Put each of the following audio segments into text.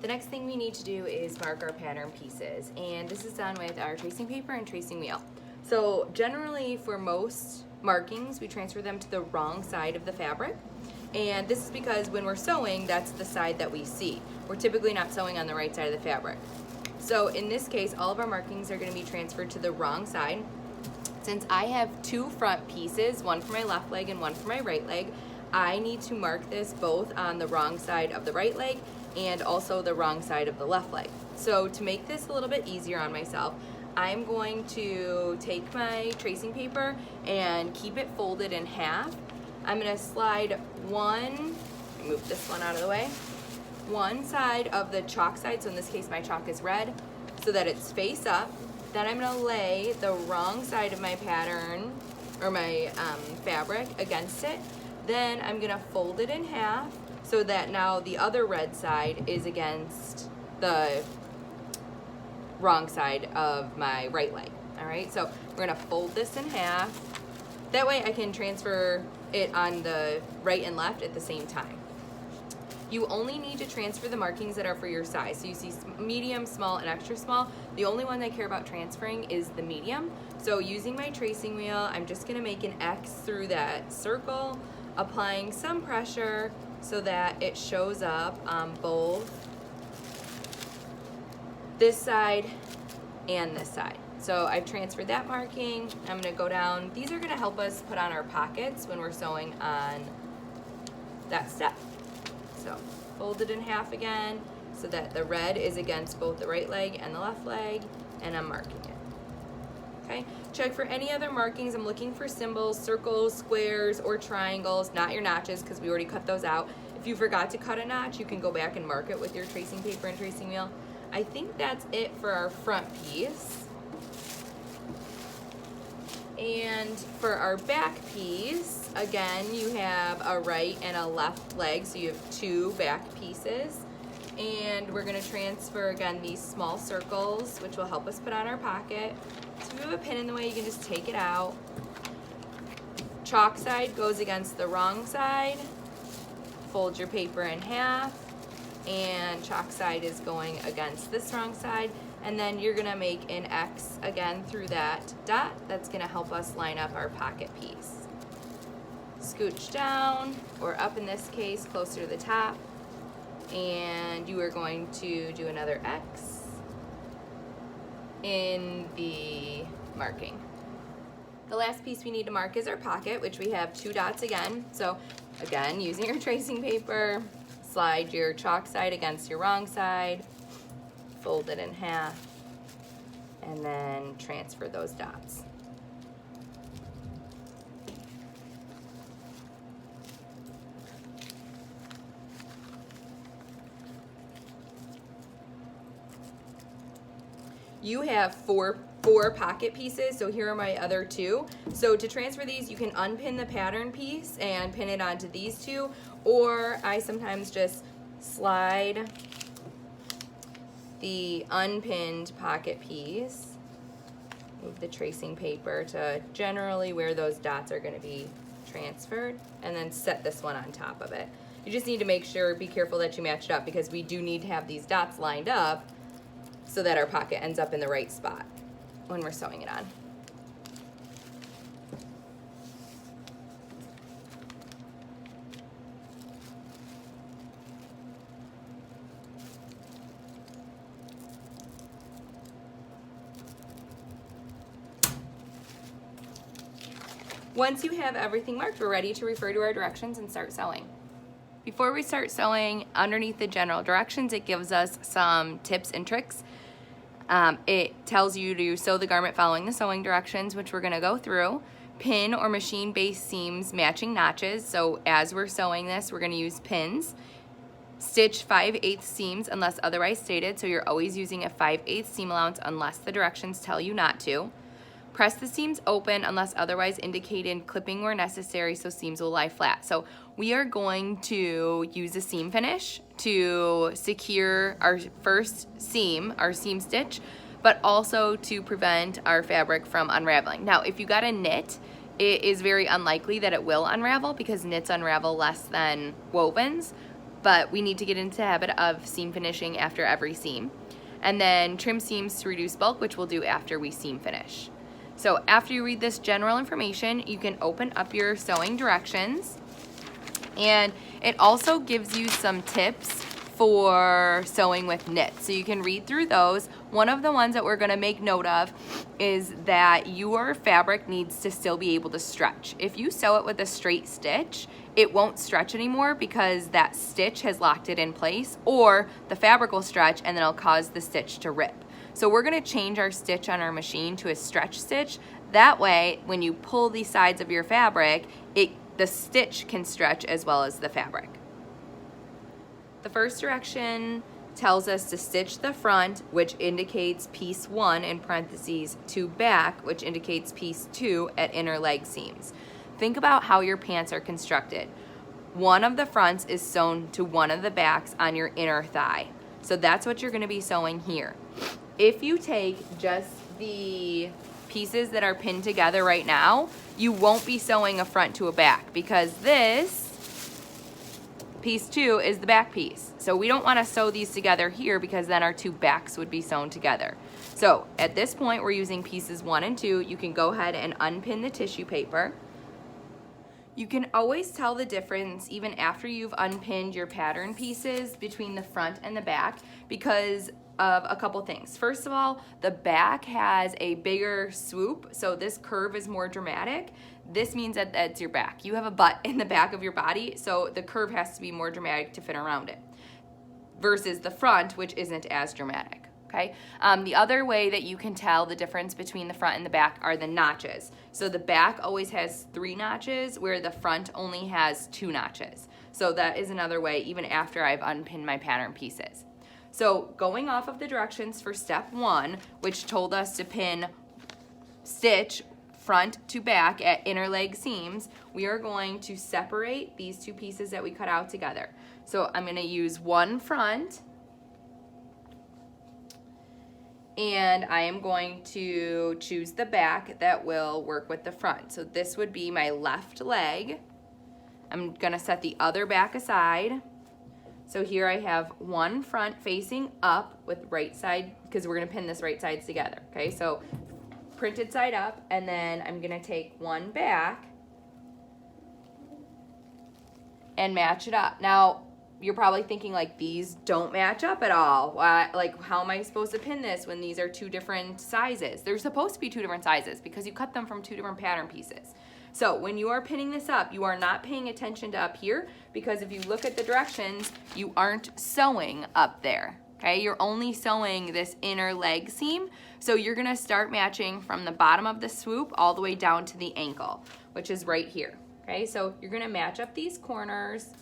the next thing we need to do is mark our pattern pieces, and this is done with our tracing paper and tracing wheel. So generally for most markings, we transfer them to the wrong side of the fabric, and this is because when we're sewing, that's the side that we see. We're typically not sewing on the right side of the fabric. So in this case, all of our markings are going to be transferred to the wrong side. Since I have two front pieces, one for my left leg and one for my right leg, I need to mark this both on the wrong side of the right leg and also the wrong side of the left leg. So to make this a little bit easier on myself, I'm going to take my tracing paper and keep it folded in half. I'm going to slide move this one out of the way, one side of the chalk side, so in this case my chalk is red, so that it's face up. Then I'm going to lay the wrong side of my pattern or my fabric against it. Then I'm going to fold it in half so that now the other red side is against the wrong side of my right leg. All right, so we're going to fold this in half. That way I can transfer it on the right and left at the same time. You only need to transfer the markings that are for your size. So you see medium, small, and extra small. The only one I care about transferring is the medium. So using my tracing wheel, I'm just gonna make an X through that circle, applying some pressure so that it shows up on both this side and this side. So I've transferred that marking. I'm gonna go down. These are gonna help us put on our pockets when we're sewing on that step. So fold it in half again so that the red is against both the right leg and the left leg, and I'm marking it. Okay, check for any other markings. I'm looking for symbols, circles, squares, or triangles, not your notches because we already cut those out. If you forgot to cut a notch, you can go back and mark it with your tracing paper and tracing wheel. I think that's it for our front piece. And for our back piece, again, you have a right and a left leg, so you have two back pieces. And we're gonna transfer, again, these small circles, which will help us put on our pocket. So if you have a pin in the way, you can just take it out. Chalk side goes against the wrong side. Fold your paper in half. And chalk side is going against this wrong side. And then you're gonna make an X again through that dot. That's gonna help us line up our pocket piece. Scooch down, or up in this case, closer to the top. And you are going to do another X in the marking. The last piece we need to mark is our pocket, which we have two dots again. So again, using your tracing paper, slide your chalk side against your wrong side, fold it in half, and then transfer those dots. You have four pocket pieces, so here are my other two. So to transfer these, you can unpin the pattern piece and pin it onto these two, or I sometimes just slide the unpinned pocket piece, move the tracing paper to generally where those dots are going to be transferred, and then set this one on top of it. You just need to make sure, be careful that you match it up, because we do need to have these dots lined up so that our pocket ends up in the right spot when we're sewing it on. Once you have everything marked, we're ready to refer to our directions and start sewing. Before we start sewing, underneath the general directions, it gives us some tips and tricks. It tells you to sew the garment following the sewing directions, which we're gonna go through. Pin or machine-based seams matching notches. So as we're sewing this, we're gonna use pins. Stitch 5/8 seams unless otherwise stated. So you're always using a 5/8 seam allowance unless the directions tell you not to. Press the seams open unless otherwise indicated, clipping where necessary so seams will lie flat. So we are going to use a seam finish to secure our first seam, our seam stitch, but also to prevent our fabric from unraveling. Now, if you got a knit, it is very unlikely that it will unravel because knits unravel less than wovens. but we need to get into the habit of seam finishing after every seam. And then trim seams to reduce bulk, which we'll do after we seam finish. So after you read this general information, you can open up your sewing directions, and it also gives you some tips for sewing with knit. So you can read through those. One of the ones that we're gonna make note of is that your fabric needs to still be able to stretch. If you sew it with a straight stitch, it won't stretch anymore because that stitch has locked it in place, or the fabric will stretch and then it'll cause the stitch to rip. So we're gonna change our stitch on our machine to a stretch stitch. That way, when you pull the sides of your fabric, the stitch can stretch as well as the fabric. The first direction tells us to stitch the front, which indicates piece 1 in parentheses, to back, which indicates piece 2 at inner leg seams. Think about how your pants are constructed. One of the fronts is sewn to one of the backs on your inner thigh. So that's what you're gonna be sewing here. If you take just the pieces that are pinned together right now, you won't be sewing a front to a back because this piece 2 is the back piece. So we don't want to sew these together here because then our two backs would be sewn together. So at this point, we're using pieces 1 and 2. You can go ahead and unpin the tissue paper. You can always tell the difference even after you've unpinned your pattern pieces between the front and the back because of a couple things. First of all, the back has a bigger swoop, so this curve is more dramatic. This means that that's your back. You have a butt in the back of your body, so the curve has to be more dramatic to fit around it, versus the front, which isn't as dramatic, okay? The other way that you can tell the difference between the front and the back are the notches. So the back always has 3 notches, where the front only has 2 notches. So that is another way, even after I've unpinned my pattern pieces. So going off of the directions for step 1, which told us to pin stitch front to back at inner leg seams, we are going to separate these 2 pieces that we cut out together. So I'm going to use one front, and I am going to choose the back that will work with the front. So this would be my left leg. I'm going to set the other back aside. So here I have one front facing up with right side, because we're gonna pin this right sides together, okay? So printed side up, and then I'm gonna take one back and match it up. Now, you're probably thinking like, these don't match up at all. Like, how am I supposed to pin this when these are 2 different sizes? They're supposed to be 2 different sizes because you cut them from 2 different pattern pieces. So when you are pinning this up, you are not paying attention to up here, because if you look at the directions, you aren't sewing up there, okay? You're only sewing this inner leg seam. So you're gonna start matching from the bottom of the swoop all the way down to the ankle, which is right here, okay? So you're gonna match up these corners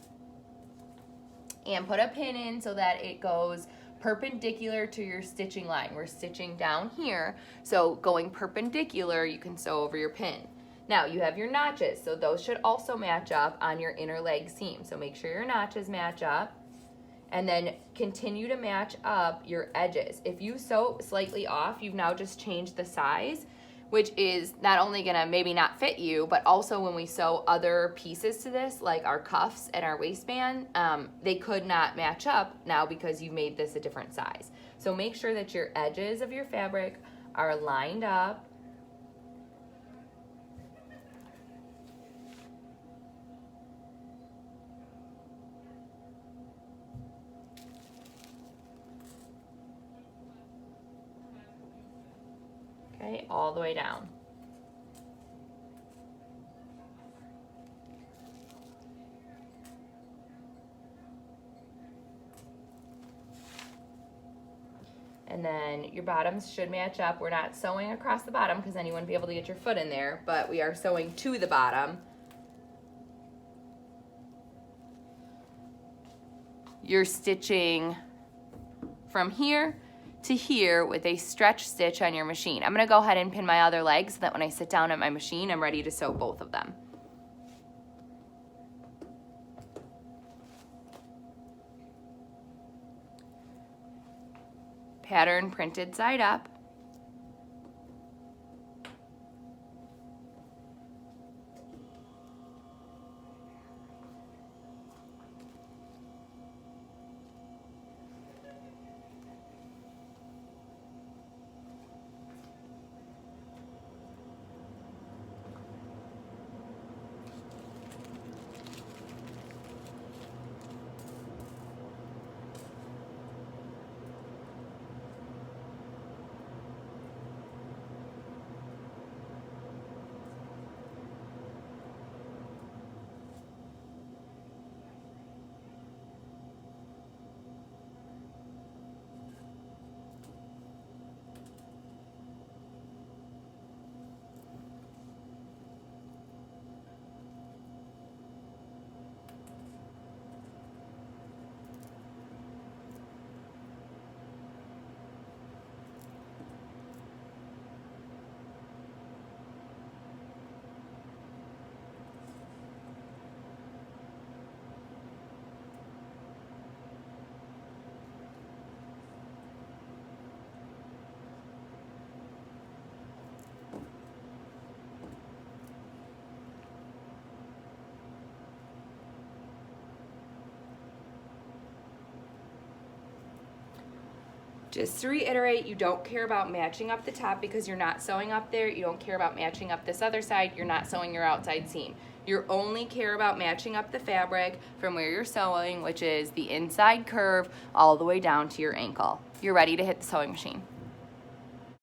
and put a pin in so that it goes perpendicular to your stitching line. We're stitching down here, so going perpendicular, you can sew over your pin. Now you have your notches, so those should also match up on your inner leg seam. So make sure your notches match up, and then continue to match up your edges. If you sew slightly off, you've now just changed the size, which is not only gonna maybe not fit you, but also when we sew other pieces to this, like our cuffs and our waistband, they could not match up now because you made this a different size. So make sure that your edges of your fabric are lined up. Okay, all the way down. And then your bottoms should match up. We're not sewing across the bottom because then you wouldn't be able to get your foot in there, but we are sewing to the bottom. You're stitching from here to here with a stretch stitch on your machine. I'm gonna go ahead and pin my other leg so that when I sit down at my machine, I'm ready to sew both of them. Pattern printed side up. Just to reiterate, you don't care about matching up the top because you're not sewing up there. You don't care about matching up this other side. You're not sewing your outside seam. You only care about matching up the fabric from where you're sewing, which is the inside curve all the way down to your ankle. You're ready to hit the sewing machine.